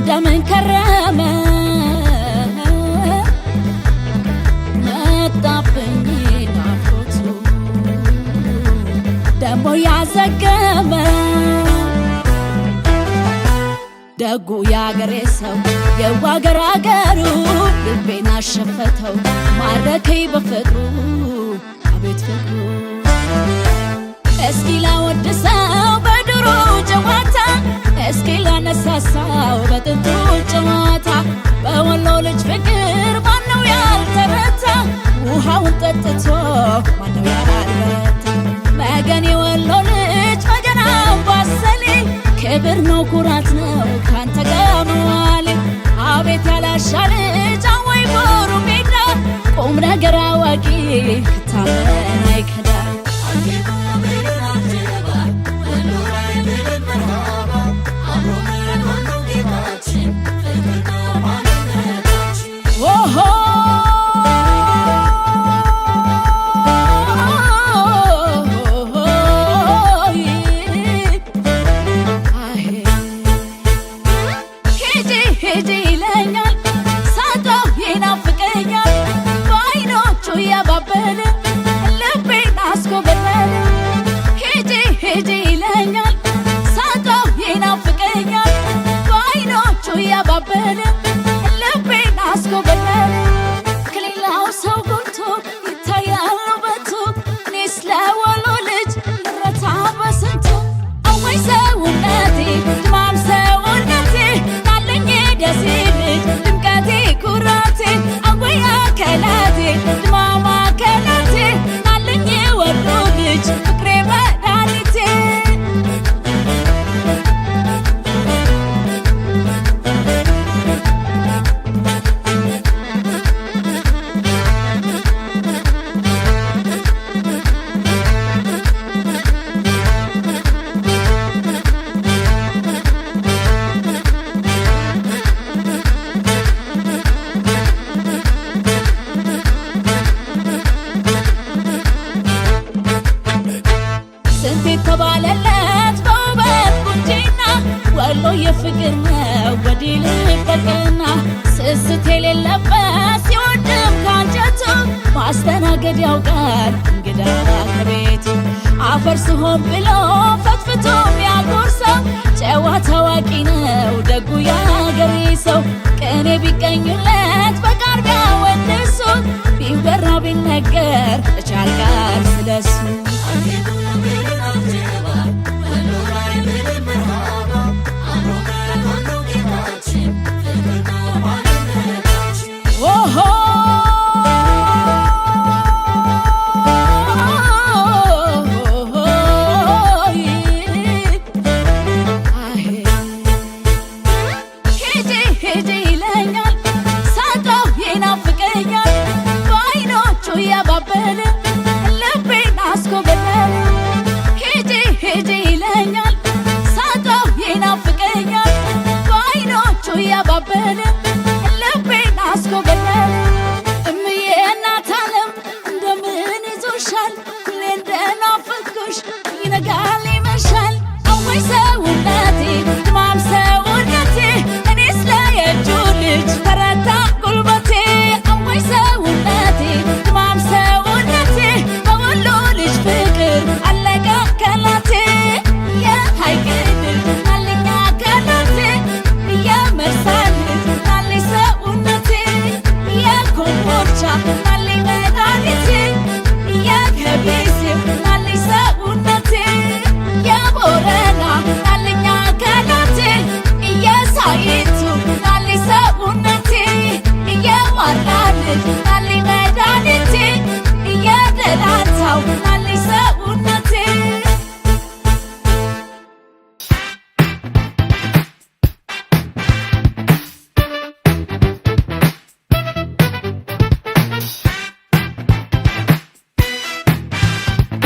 እንደምን ከረመ መጣብኝ ናፍቆቱ ደሞ ያዘገመ ደጉ ያገሬ ሰው የዋገር አገሩ ልቤን አሸፈተው ማረከኝ በፍቅሩ አቤት ፍቅሩ እስኪ ላወድሰው በድሮ ጨዋታ እስኪ ላነሳሳው በጥንቱ ጨዋታ በወሎ ልጅ ፍቅር ማነው ያልተረታ ውሃውን ጠጥቶ ማነው ያልበረታ መገን የወሎ ልጅ መገን አምባሰሌ ክብር ነው ኩራት ነው ካንተ ጋር መዋሌ አቤት ያላሻ ልጅ አወይ ቦሩ ሜዳ ቁም ነገር አዋቂ ከታመን አይከዳ ልቤን አስጎበኘ ከሌላው ሰው ጎልቶ ይታያል ውበቱ እኔስ ለወሎ ልጅ ልረታ በስንቱ አወይ ሰውነቴ ድማም ሰውነቴ ናለኝ ደሴ ልጅ ድምቀቴ ኩራቴ አወይ አከላቴ ድማም አከላቴ ናለኝ ወሎ ልጅ ፍቅሬ መድኃኒቴ ተባለለት በውበት ቁንጅና ወሎ የፍቅር ነው ወዲህ ልበቅና ስስት የሌለበት ሲወድም ካንጀቱ ማስተናገድ ያውቃል እንግዳ ከቤቱ አፈር ስሆን ብሎ ፈትፍቶ ሚያጎርሰው ጨዋ ታዋቂ ነው ደጉ ያገሬ ሰው ቅኔ ቢቀኙለት በቃል ቢያወድሱ ቢወራ ቢነገር እቻልቃል ስለሱ ልቤን አስጎበኘ ሄጄ ይለኛል ሳጣው ይናፍቀኛል በዓይኖቹ ያባበለ ልቤን አስጎበኘ እምዬ እናት ዓለም እንደምን ይዞሻል ሁሌ እንደናፈቅኩሽ ይነጋል ይመሻል አወይ ሰውነቴ ድማም ሰውነቴ እኔስ ለየእጁ ልጅ ተረታ ጉልበቴ አወይ ሰውነቴ ድማም ሰውነቴ በወሎ ልጅ ፍቅር አለቀ ከላቴ የሐይቅ ልጅ ናለኝ ከላቴ የመርሳ ልጅ ናለኝ ሰውነቴ የኮምቦልቻ ናለኝ መድኃኒቴ የከቢሴ ናለኝ ሰውነቴ የቦረና ናለኝ ከላቴ የሳይቱ ናለኝ ሰውነቴ የዋላ ልጅ ናለኝ መድኃኒቴ